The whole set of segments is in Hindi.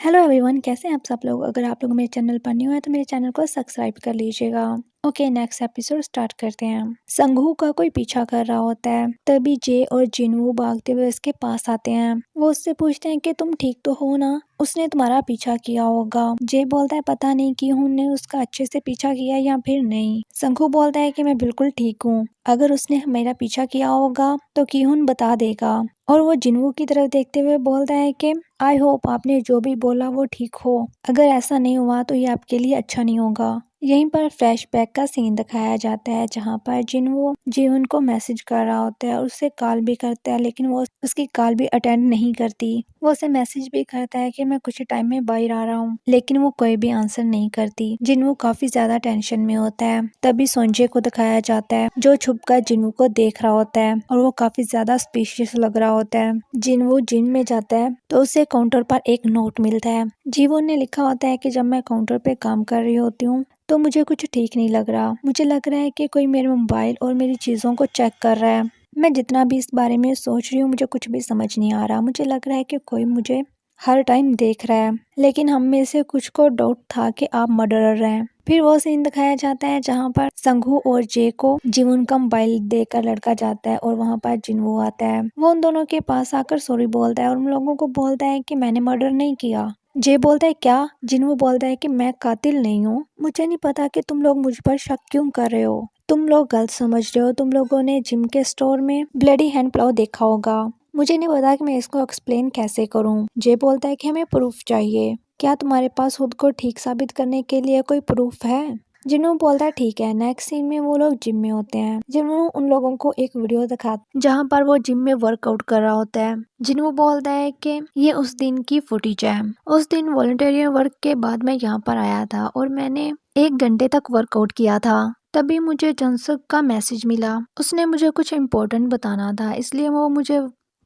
हेलो एवरीवन, कैसे हैं आप सब लोग। अगर आप लोग मेरे चैनल पर न्यू है तो मेरे चैनल को सब्सक्राइब कर लीजिएगा। ओके, नेक्स्ट एपिसोड स्टार्ट करते हैं। संघू का कोई पीछा कर रहा होता है, तभी जे और जिनवू भागते हुए उसके पास आते हैं। वो उससे पूछते हैं कि तुम ठीक तो हो ना, उसने तुम्हारा पीछा किया होगा। जे बोलता है पता नहीं कि ने उसका अच्छे से पीछा किया या फिर नहीं। संघू बोलता है कि मैं बिल्कुल ठीक हूँ, अगर उसने मेरा पीछा किया होगा तो कीहुन बता देगा। और वो जिनवू की तरफ देखते हुए बोलता है कि आई होप आपने जो भी बोला वो ठीक हो, अगर ऐसा नहीं हुआ तो ये आपके लिए अच्छा नहीं होगा। यहीं पर फ्लैशबैक का सीन दिखाया जाता है जहाँ पर जिनवू जीवन को मैसेज कर रहा होता है और उससे कॉल भी करता है, लेकिन वो उसकी कॉल भी अटेंड नहीं करती। वो उसे मैसेज भी करता है कि मैं कुछ टाइम में बाहर आ रहा हूँ, लेकिन वो कोई भी आंसर नहीं करती। जिनवू काफी ज्यादा टेंशन में होता है। तभी सोंजे को दिखाया जाता है जो छुपकर जिनवू को देख रहा होता है और वो काफी ज्यादा स्पीशियस लग रहा होता है। जिनवू जिम में जाता है तो उसे काउंटर पर एक नोट मिलता है। जीवन ने लिखा होता है कि जब मैं काउंटर पे काम कर रही होती हूँ तो मुझे कुछ ठीक नहीं लग रहा। मुझे लग रहा है कि कोई मेरे मोबाइल और मेरी चीज़ों को चेक कर रहा है। मैं जितना भी इस बारे में सोच रही हूँ मुझे कुछ भी समझ नहीं आ रहा। मुझे लग रहा है कि कोई मुझे हर टाइम देख रहा है, लेकिन हम में से कुछ को डाउट था कि आप मर्डरर हैं। फिर वो सीन दिखाया जाता है जहाँ पर संघू और जे को जीवन का मोबाइल देकर लड़का जाता है और वहाँ पर जिनवू आता है। वो उन दोनों के पास आकर सॉरी बोलता है और उन लोगों को बोलता है कि मैंने मर्डर नहीं किया। जे बोलता है क्या। जिनवू बोलता है कि मैं कातिल नहीं हूँ। मुझे नहीं पता कि तुम लोग मुझ पर शक क्यों कर रहे हो। तुम लोग गलत समझ रहे हो। तुम लोगों ने जिम के स्टोर में ब्लडी हैंड प्लाउ देखा होगा। मुझे नहीं पता कि मैं इसको एक्सप्लेन कैसे करूं। जे बोलता है कि हमें प्रूफ चाहिए। क्या तुम्हारे पास खुद को ठीक साबित करने के लिए कोई प्रूफ है। जिन्हों बोलता है ठीक है। नेक्स्ट सीन में वो लोग जिम में होते हैं। जिन्हों उन लोगों को एक वीडियो दिखा जहाँ पर वो जिम में वर्कआउट कर रहा होता है। जिन्हों बोलता है कि ये उस दिन की फुटेज है। उस दिन वॉलंटियर वर्क के बाद मैं यहाँ पर आया था और मैंने 1 घंटे तक वर्कआउट किया था। तभी मुझे जंसुक का मैसेज मिला। उसने मुझे कुछ इम्पोर्टेंट बताना था, इसलिए वो मुझे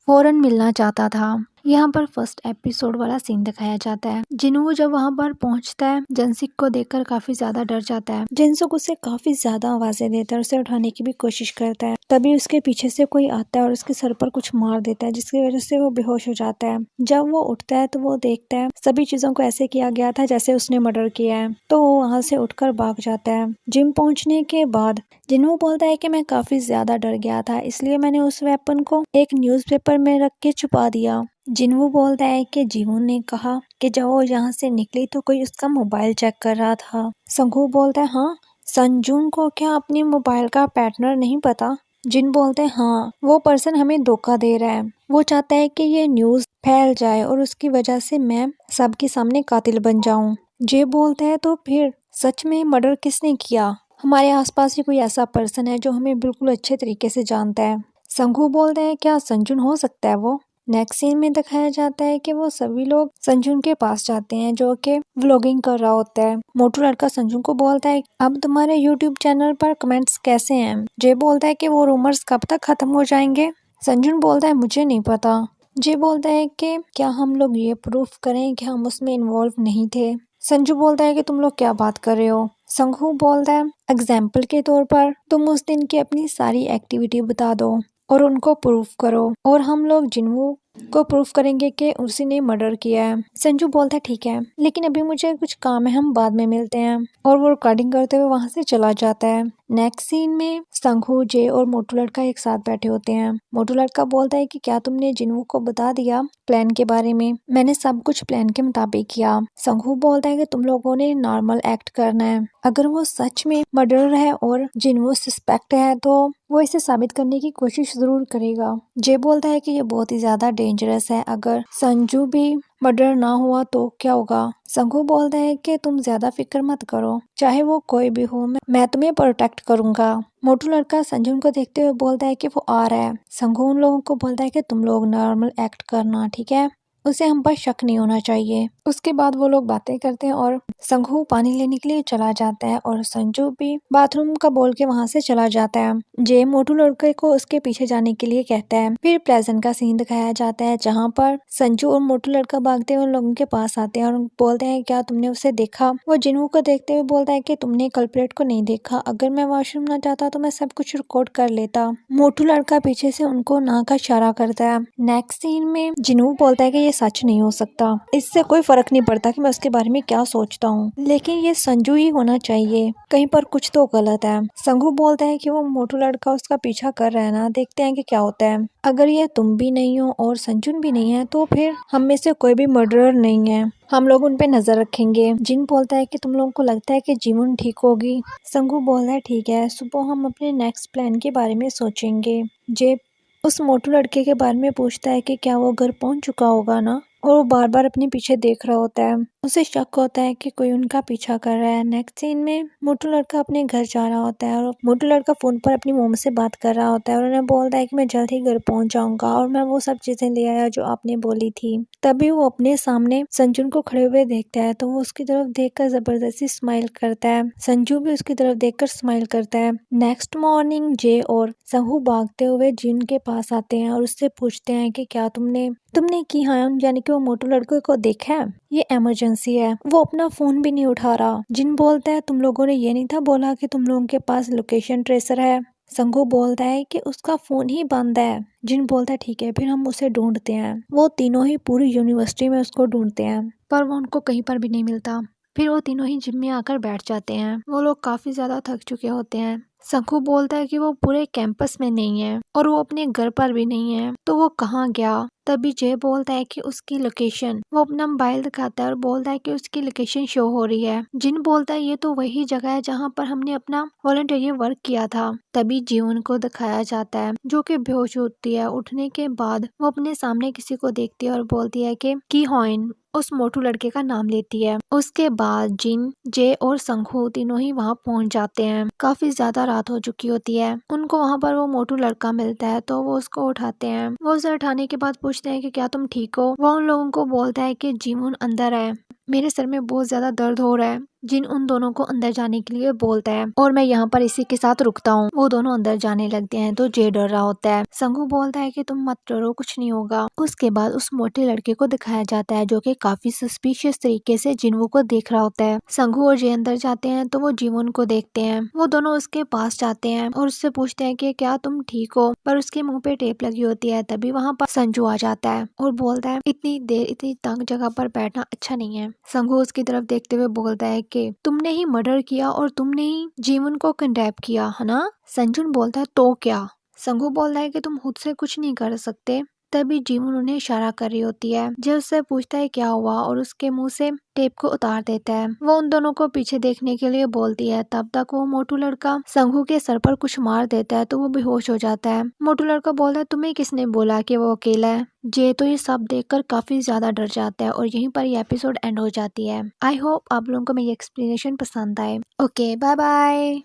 फौरन मिलना चाहता था। यहाँ पर फर्स्ट एपिसोड वाला सीन दिखाया जाता है। जिनवू जब वहाँ पर पहुँचता है जंसिक को देखकर काफी ज्यादा डर जाता है। जिनसुक उसे काफी ज्यादा आवाजें देता है और उसे उठाने की भी कोशिश करता है। तभी उसके पीछे से कोई आता है और उसके सर पर कुछ मार देता है, जिसकी वजह से वो बेहोश हो जाता है। जब वो उठता है तो वो देखता है सभी चीजों को ऐसे किया गया था जैसे उसने मर्डर किया है, तो वो वहाँ से उठकर भाग जाता है। जिम पहुँचने के बाद जिन्हों बोलता है कि मैं काफी ज्यादा डर गया था, इसलिए मैंने उस वेपन को एक न्यूज़पेपर में रख के छुपा दिया। जिन्हों बोलता है कि जीवन ने कहा कि जब वो यहाँ से निकली तो कोई उसका मोबाइल चेक कर रहा था। संघू बोलता है हाँ, संजून को क्या अपने मोबाइल का पैटर्न नहीं पता। जिन बोलते हैं हाँ, वो पर्सन हमें धोखा दे रहा है। वो चाहता है कि ये न्यूज़ फैल जाए और उसकी वजह से मैं सबके सामने कातिल बन जाऊं। जे बोलता है तो फिर सच में मर्डर किसने किया। हमारे आसपास ही कोई ऐसा पर्सन है जो हमें बिल्कुल अच्छे तरीके से जानता है। संघू बोलते हैं क्या संजुन हो सकता है वो। नेक्स्ट सीन में दिखाया जाता है कि वो सभी लोग संजुन के पास जाते हैं जो कि व्लॉगिंग कर रहा होता है। मोटू लड़का संजुन को बोलता है अब तुम्हारे यूट्यूब चैनल पर कमेंट्स कैसे हैं। जे बोलता है कि वो रूमर्स कब तक खत्म हो जाएंगे। संजुन बोलता है मुझे नहीं पता। जे बोलता है कि क्या हम लोग ये प्रूफ करें कि हम उसमें इन्वॉल्व नहीं थे। संजू बोलता है कि तुम लोग क्या बात कर रहे हो। संघू बोलता है एग्जाम्पल के तौर पर तुम उस दिन की अपनी सारी एक्टिविटी बता दो और उनको प्रूफ करो और हम लोग जिन्वू को प्रूफ करेंगे कि उसी ने मर्डर किया है। संजू बोलता है ठीक है, लेकिन अभी मुझे कुछ काम है, हम बाद में मिलते हैं। और वो रिकॉर्डिंग करते हुए वहां से चला जाता है। नेक्स्ट सीन में संघू, जे और मोटू लड़का एक साथ बैठे होते हैं। मोटू लड़का बोलता है कि क्या तुमने जिन्वू को बता दिया प्लान के बारे में। मैंने सब कुछ प्लान के मुताबिक किया। संघू बोलता है कि तुम लोगों ने नॉर्मल एक्ट करना है। अगर वो सच में मर्डरर है और जिन्वू सस्पेक्ट है तो वो इसे साबित करने की कोशिश जरूर करेगा। जे बोलता है कि ये बहुत ही ज्यादा डेंजरस है, अगर संजू भी मर्डर ना हुआ तो क्या होगा। संघू बोलता है कि तुम ज्यादा फिक्र मत करो, चाहे वो कोई भी हो मैं तुम्हें प्रोटेक्ट करूंगा। मोटू लड़का संजू को देखते हुए बोलता है कि वो आ रहा है। संघू उन लोगों को बोलता है कि तुम लोग नॉर्मल एक्ट करना, ठीक है, उसे हम पर शक नहीं होना चाहिए। उसके बाद वो लोग बातें करते हैं और संघू पानी लेने के लिए चला जाता है और संजू भी बाथरूम का बोल के वहां से चला जाता है। जे मोटू लड़के को उसके पीछे जाने के लिए कहता है। फिर प्रेजेंट का सीन दिखाया जाता है जहाँ पर संजू और मोटू लड़का भागते हुए उन लोगों के पास आते हैं और बोलते हैं क्या तुमने उसे देखा। वो जिन्हों को देखते हुए बोलता है कि तुमने कल्प्रेट को नहीं देखा, अगर मैं वॉशरूम ना जाता तो मैं सब कुछ रिकॉर्ड कर लेता। मोटू लड़का पीछे से उनको ना का इशारा करता है। नेक्स्ट सीन में जिन्हों बोलता है कि ये सच नहीं हो सकता, इससे कोई फर्क नहीं पड़ता कि मैं उसके बारे में क्या सोचता हूँ, लेकिन ये संजू ही होना चाहिए, कहीं पर कुछ तो गलत है। संगू बोलता है कि वो मोटू लड़का उसका पीछा कर रहा है ना, देखते हैं कि क्या होता है। अगर ये तुम भी नहीं हो और संजुन भी नहीं है तो फिर हम में से कोई भी मर्डरर नहीं है, हम लोग उन पे नजर रखेंगे। जिन बोलता है कि तुम लोगों को लगता है कि जीवन ठीक होगी। संगू बोलता है ठीक है, सुबह हम अपने नेक्स्ट प्लान के बारे में सोचेंगे। जे उस मोटू लड़के के बारे में पूछता है कि क्या वो घर पहुंच चुका होगा ना, और वो बार बार अपने पीछे देख रहा होता है। उसे शक होता है कि कोई उनका पीछा कर रहा है। नेक्स्ट सीन में मोटू लड़का अपने घर जा रहा होता है और मोटू लड़का फोन पर अपनी मोम से बात कर रहा होता है और उन्हें बोलता है कि मैं जल्द ही घर पहुंच जाऊंगा और मैं वो सब चीजें ले आया जो आपने बोली थी। तभी वो अपने सामने संजुन को खड़े हुए देखता है तो वो उसकी तरफ देखकर जबरदस्ती स्माइल करता है। संजू भी उसकी तरफ देखकर स्माइल करता है। नेक्स्ट मॉर्निंग जे और संहू भागते हुए जिन के पास आते हैं और उससे पूछते हैं कि क्या तुमने की हाँ, यानी कि वो मोटू लड़के को देखा है, ये इमरजेंसी है, वो अपना फोन भी नहीं उठा रहा। जिन बोलता है तुम लोगों ने ये नहीं था बोला कि तुम लोगों के पास लोकेशन ट्रेसर है। संगू बोलता है कि उसका फोन ही बंद है। जिन बोलता है ठीक है, फिर हम उसे ढूंढते हैं। वो तीनों ही पूरी यूनिवर्सिटी में उसको ढूंढते हैं पर वो उनको कहीं पर भी नहीं मिलता। फिर वो तीनों ही जिम में आकर बैठ जाते हैं। वो लोग काफी ज्यादा थक चुके होते हैं। संखू बोलता है कि वो पूरे कैंपस में नहीं है और वो अपने घर पर भी नहीं है, तो वो कहाँ गया। तभी जय बोलता है कि उसकी लोकेशन, वो अपना मोबाइल दिखाता है और बोलता है कि उसकी लोकेशन शो हो रही है। जिन बोलता है ये तो वही जगह है जहाँ पर हमने अपना वॉलंटियर वर्क किया था। तभी जीवन को दिखाया जाता है जो कि बेहोश होती है। उठने के बाद वो अपने सामने किसी को देखती है और बोलती है कि हॉइन, उस मोटू लड़के का नाम लेती है। उसके बाद जिन, जे और संघू तीनों ही वहाँ पहुँच जाते हैं। काफी ज्यादा रात हो चुकी होती है। उनको वहाँ पर वो मोटू लड़का मिलता है तो वो उसको उठाते हैं। वो उसे उठाने के बाद पूछते हैं कि क्या तुम ठीक हो। वो उन लोगों को बोलता है कि जीवन अंदर है, मेरे सर में बहुत ज्यादा दर्द हो रहा है। जिन उन दोनों को अंदर जाने के लिए बोलता है और मैं यहाँ पर इसी के साथ रुकता हूँ। वो दोनों अंदर जाने लगते हैं तो जे डर रहा होता है। संगू बोलता है कि तुम मत डरो, कुछ नहीं होगा। उसके बाद उस मोटे लड़के को दिखाया जाता है जो कि काफी सस्पिशियस तरीके से जिनवू को देख रहा होता है। संगू और जे अंदर जाते हैं तो वो जीवन को देखते हैं। वो दोनों उसके पास जाते हैं और उससे पूछते हैं कि क्या तुम ठीक हो, पर उसके मुंह पे टेप लगी होती है। तभी वहाँ पर संजू आ जाता है और बोलता है इतनी देर इतनी तंग जगह पर बैठना अच्छा नहीं है। संगू उसकी तरफ देखते हुए बोलता है कि तुमने ही मर्डर किया और तुमने ही जीवन को किडनैप किया है ना। संजुन बोलता है तो क्या। संगू बोलता है कि तुम खुद से कुछ नहीं कर सकते। तभी जीवन उन्हें इशारा कर रही होती है। जब उससे पूछता है क्या हुआ और उसके मुंह से टेप को उतार देता है। वो उन दोनों को पीछे देखने के लिए बोलती है। तब तक वो मोटू लड़का संगू के सर पर कुछ मार देता है तो वो बेहोश हो जाता है। मोटू लड़का बोलता है तुम्हें किसने बोला कि वो अकेला है। जे तो ये सब देखकर काफी ज्यादा डर जाता है और यहीं पर ये एपिसोड एंड हो जाती है। आई होप आप लोगों को मेरी एक्सप्लेनेशन पसंद आए। Okay, bye bye.